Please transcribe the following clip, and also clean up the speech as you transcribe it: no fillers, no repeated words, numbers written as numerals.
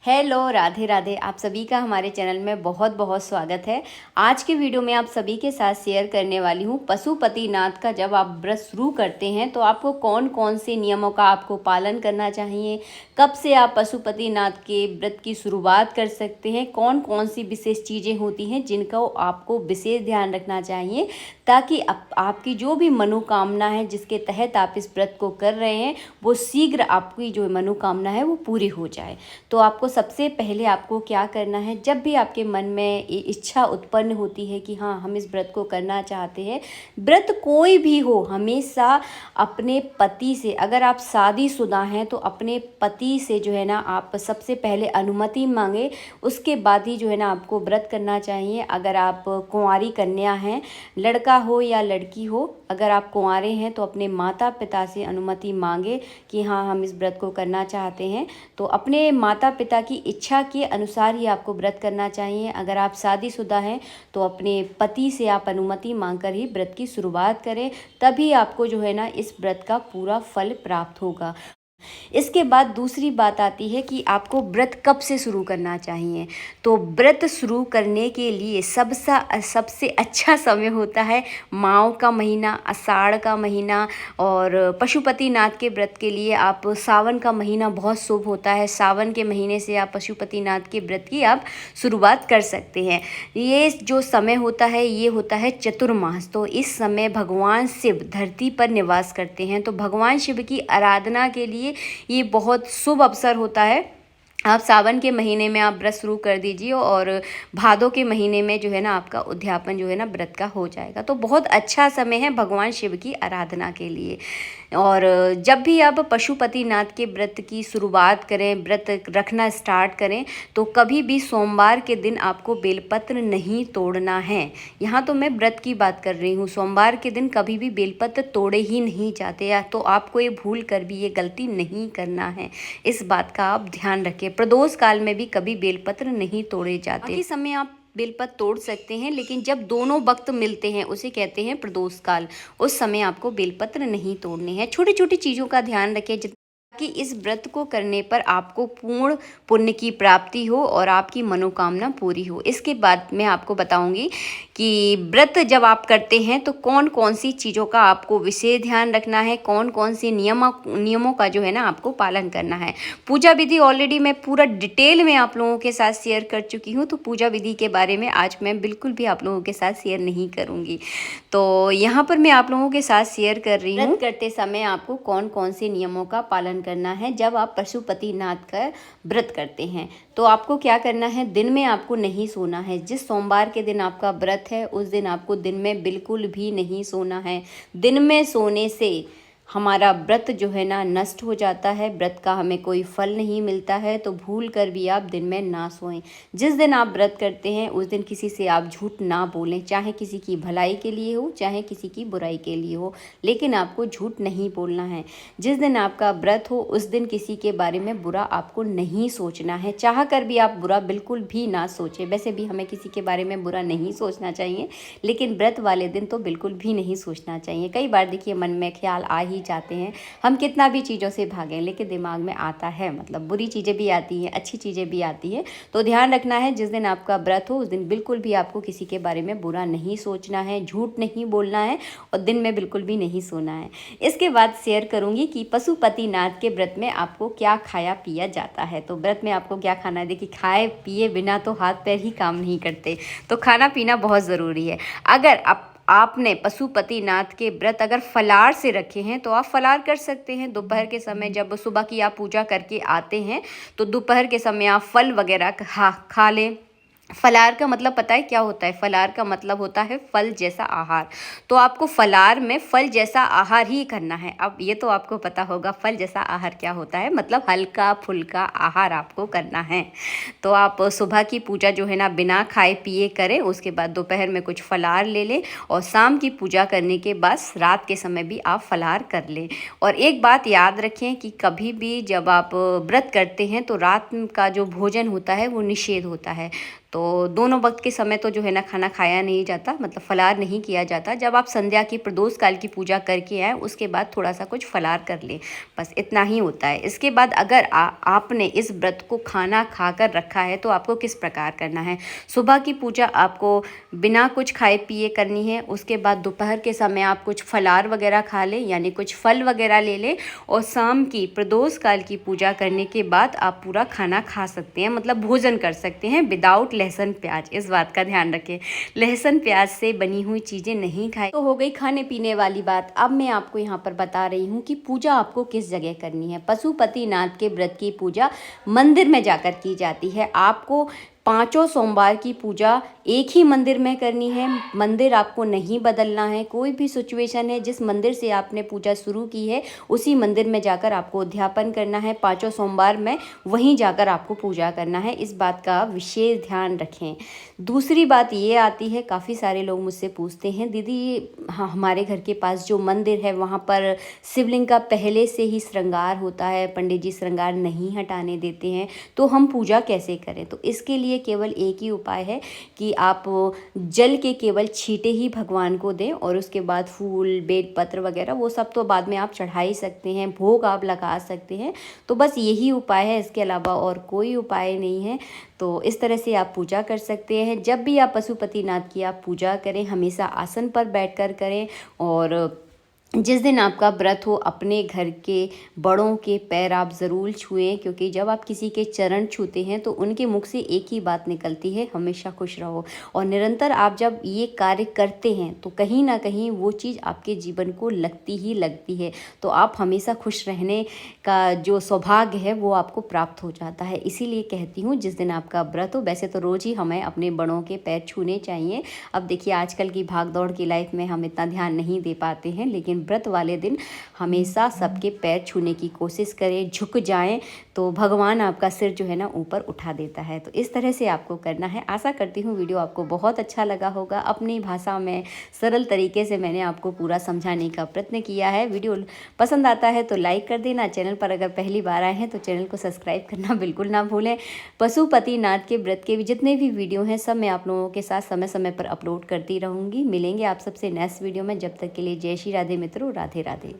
Hello, Radhe Radhe. आप सभी का हमारे चैनल में बहुत बहुत स्वागत है। आज के वीडियो में आप सभी के साथ शेयर करने वाली हूँ पशुपतिनाथ का जब आप व्रत शुरू करते हैं तो आपको कौन कौन से नियमों का आपको पालन करना चाहिए, कब से आप पशुपतिनाथ के व्रत की शुरुआत कर सकते हैं, कौन कौन सी विशेष चीज़ें होती हैं जिनका आपको विशेष ध्यान रखना चाहिए ताकि आपकी जो भी मनोकामना है जिसके तहत आप इस व्रत को कर रहे हैं वो शीघ्र आपकी जो मनोकामना है वो पूरी हो जाए। तो आपको सबसे पहले आपको क्या करना है, जब भी आपके मन में इच्छा उत्पन्न होती है कि हाँ हम इस व्रत को करना चाहते हैं, व्रत कोई भी हो, हमेशा अपने पति से, अगर आप शादीशुदा हैं तो अपने पति से जो है ना आप सबसे पहले अनुमति मांगे, उसके बाद ही जो है ना आपको व्रत करना चाहिए। अगर आप कुंवारी कन्या हैं, लड़का हो या लड़की हो, अगर आप कुंवारे हैं तो अपने माता पिता से अनुमति मांगे कि हाँ हम इस व्रत को करना चाहते हैं। तो अपने माता पिता की इच्छा के अनुसार ही आपको व्रत करना चाहिए। अगर आप शादीशुदा हैं तो अपने पति से आप अनुमति मांगकर ही व्रत की शुरुआत करें, तभी आपको जो है ना इस व्रत का पूरा फल प्राप्त होगा। इसके बाद दूसरी बात आती है कि आपको व्रत कब से शुरू करना चाहिए। तो व्रत शुरू करने के लिए सबसे अच्छा समय होता है माह का महीना, आषाढ़ का महीना। और पशुपतिनाथ के व्रत के लिए आप सावन का महीना बहुत शुभ होता है। सावन के महीने से आप पशुपतिनाथ के व्रत की आप शुरुआत कर सकते हैं। ये जो समय होता है ये होता है चतुर्मास। तो इस समय भगवान शिव धरती पर निवास करते हैं, तो भगवान शिव की आराधना के लिए ये बहुत शुभ अवसर होता है। आप सावन के महीने में आप व्रत शुरू कर दीजिए और भादों के महीने में जो है ना आपका उद्यापन जो है ना व्रत का हो जाएगा। तो बहुत अच्छा समय है भगवान शिव की आराधना के लिए। और जब भी आप पशुपतिनाथ के व्रत की शुरुआत करें, व्रत रखना स्टार्ट करें, तो कभी भी सोमवार के दिन आपको बेलपत्र नहीं तोड़ना है। यहाँ तो मैं व्रत की बात कर रही हूँ, सोमवार के दिन कभी भी बेलपत्र तोड़े ही नहीं जाते हैं। तो आपको ये भूल कर भी ये गलती नहीं करना है, इस बात का आप ध्यान रखें। प्रदोष काल में भी कभी बेलपत्र नहीं तोड़े जाते। बाकी समय आप बेलपत्र तोड़ सकते हैं, लेकिन जब दोनों वक्त मिलते हैं उसे कहते हैं प्रदोष काल, उस समय आपको बेलपत्र नहीं तोड़ने हैं। छोटी छोटी चीज़ों का ध्यान रखें कि इस व्रत को करने पर आपको पूर्ण पुण्य की प्राप्ति हो और आपकी मनोकामना पूरी हो। इसके बाद मैं आपको बताऊंगी कि व्रत जब आप करते हैं तो कौन कौन सी चीज़ों का आपको विशेष ध्यान रखना है, कौन कौन सी नियमों का जो है ना आपको पालन करना है। पूजा विधि ऑलरेडी मैं पूरा डिटेल में आप लोगों के साथ शेयर कर चुकी हूँ, तो पूजा विधि के बारे में आज मैं बिल्कुल भी आप लोगों के साथ शेयर नहीं करूँगी। तो यहाँ पर मैं आप लोगों के साथ शेयर कर रही हूँ व्रत करते समय आपको कौन कौन से नियमों का पालन करना है। जब आप पशुपतिनाथ का व्रत करते हैं तो आपको क्या करना है, दिन में आपको नहीं सोना है। जिस सोमवार के दिन आपका व्रत है उस दिन आपको दिन में बिल्कुल भी नहीं सोना है। दिन में सोने से हमारा व्रत जो है ना नष्ट हो जाता है, व्रत का हमें कोई फल नहीं मिलता है। तो भूल कर भी आप दिन में ना सोएं। जिस दिन आप व्रत करते हैं उस दिन किसी से आप झूठ ना बोलें, चाहे किसी की भलाई के लिए हो चाहे किसी की बुराई के लिए हो, लेकिन आपको झूठ नहीं बोलना है। जिस दिन आपका व्रत हो उस दिन किसी के बारे में बुरा आपको नहीं सोचना है, चाह कर भी आप बुरा बिल्कुल भी ना सोचें। वैसे भी हमें किसी के बारे में बुरा नहीं सोचना चाहिए, लेकिन व्रत वाले दिन तो बिल्कुल भी नहीं सोचना चाहिए। कई बार देखिए मन में ख्याल आ ही जाते हैं, हम कितना भी चीज़ों से भागें लेकिन दिमाग में आता है, मतलब बुरी चीज़ें भी आती हैं अच्छी चीज़ें भी आती हैं। तो ध्यान रखना है जिस दिन आपका व्रत हो उस दिन बिल्कुल भी आपको किसी के बारे में बुरा नहीं सोचना है, झूठ नहीं बोलना है और दिन में बिल्कुल भी नहीं सोना है। इसके बाद शेयर करूंगी कि पशुपतिनाथ के व्रत में आपको क्या खाया पिया जाता है। तो व्रत में आपको क्या खाना है, देखिए खाए पिए बिना तो हाथ पैर ही काम नहीं करते, तो खाना पीना बहुत ज़रूरी है। अगर आपने पशुपतिनाथ के व्रत अगर फलार से रखे हैं तो आप फलार कर सकते हैं। दोपहर के समय जब सुबह की आप पूजा करके आते हैं तो दोपहर के समय आप फल वगैरह खा लें। फलार का मतलब पता है क्या होता है, फलार का मतलब होता है फल जैसा आहार। तो आपको फलार में फल जैसा आहार ही करना है। अब ये तो आपको पता होगा फल जैसा आहार क्या होता है, मतलब हल्का फुल्का आहार आपको करना है। तो आप सुबह की पूजा जो है ना बिना खाए पिए करें, उसके बाद दोपहर में कुछ फलार ले लें और शाम की पूजा करने के बाद रात के समय भी आप फलार कर लें। और एक बात याद रखें कि कभी भी जब आप व्रत करते हैं तो रात का जो भोजन होता है वो निषेध होता है। तो दोनों वक्त के समय तो जो है ना खाना खाया नहीं जाता, मतलब फलाहार नहीं किया जाता। जब आप संध्या की प्रदोष काल की पूजा करके आए उसके बाद थोड़ा सा कुछ फलाहार कर लें, बस इतना ही होता है। इसके बाद अगर आपने इस व्रत को खाना खाकर रखा है तो आपको किस प्रकार करना है। सुबह की पूजा आपको बिना कुछ खाए पिए करनी है। उसके बाद दोपहर के समय आप कुछ फलाहार वगैरह खा लें, यानी कुछ फल वगैरह ले लें। और शाम की प्रदोष काल की पूजा करने के बाद आप पूरा खाना खा सकते हैं, मतलब भोजन कर सकते हैं विदाउट लहसुन प्याज। इस बात का ध्यान रखें, लहसुन प्याज से बनी हुई चीज़ें नहीं खाएं। तो हो गई खाने पीने वाली बात। अब मैं आपको यहाँ पर बता रही हूँ कि पूजा आपको किस जगह करनी है। पशुपतिनाथ के व्रत की पूजा मंदिर में जाकर की जाती है। आपको 5 सोमवार की पूजा एक ही मंदिर में करनी है, मंदिर आपको नहीं बदलना है। कोई भी सिचुएशन है, जिस मंदिर से आपने पूजा शुरू की है उसी मंदिर में जाकर आपको उद्यापन करना है। 5 सोमवार में वहीं जाकर आपको पूजा करना है, इस बात का विशेष ध्यान रखें। दूसरी बात ये आती है, काफ़ी सारे लोग मुझसे पूछते हैं दीदी हाँ हमारे घर के पास जो मंदिर है वहाँ पर शिवलिंग का पहले से ही श्रृंगार होता है, पंडित जी श्रृंगार नहीं हटाने देते हैं, तो हम पूजा कैसे करें। तो इसके लिए केवल एक ही उपाय है कि आप जल के केवल छींटे ही भगवान को दें, और उसके बाद फूल बेल पत्र वगैरह वो सब तो बाद में आप चढ़ा ही सकते हैं, भोग आप लगा सकते हैं। तो बस यही उपाय है, इसके अलावा और कोई उपाय नहीं है। तो इस तरह से आप पूजा कर सकते हैं। जब भी आप पशुपतिनाथ की आप पूजा करें हमेशा आसन पर बैठकर करें, और जिस दिन आपका व्रत हो अपने घर के बड़ों के पैर आप ज़रूर छुएं, क्योंकि जब आप किसी के चरण छूते हैं तो उनके मुख से एक ही बात निकलती है, हमेशा खुश रहो। और निरंतर आप जब ये कार्य करते हैं तो कहीं ना कहीं वो चीज़ आपके जीवन को लगती ही लगती है। तो आप हमेशा खुश रहने का जो सौभाग्य है वो आपको प्राप्त हो जाता है। इसीलिए कहती हूँ जिस दिन आपका व्रत हो, वैसे तो रोज़ ही हमें अपने बड़ों के पैर छूने चाहिए। अब देखिए आजकल की भाग दौड़ की लाइफ में हम इतना ध्यान नहीं दे पाते हैं, लेकिन व्रत वाले दिन हमेशा सबके पैर छूने की कोशिश करें, झुक जाएं तो भगवान आपका सिर जो है ना ऊपर उठा देता है। तो इस तरह से आपको करना है। आशा करती हूँ वीडियो आपको बहुत अच्छा लगा होगा। अपनी भाषा में सरल तरीके से मैंने आपको पूरा समझाने का प्रयत्न किया है। वीडियो पसंद आता है तो लाइक कर देना। चैनल पर अगर पहली बार आए हैं तो चैनल को सब्सक्राइब करना बिल्कुल ना भूलें। पशुपतिनाथ के व्रत के जितने भी वीडियो हैं सब मैं आप लोगों के साथ समय समय पर अपलोड करती रहूँगी। मिलेंगे आप सबसे नेक्स्ट वीडियो में, जब तक के लिए जय श्री राधे मित्रों, राधे राधे।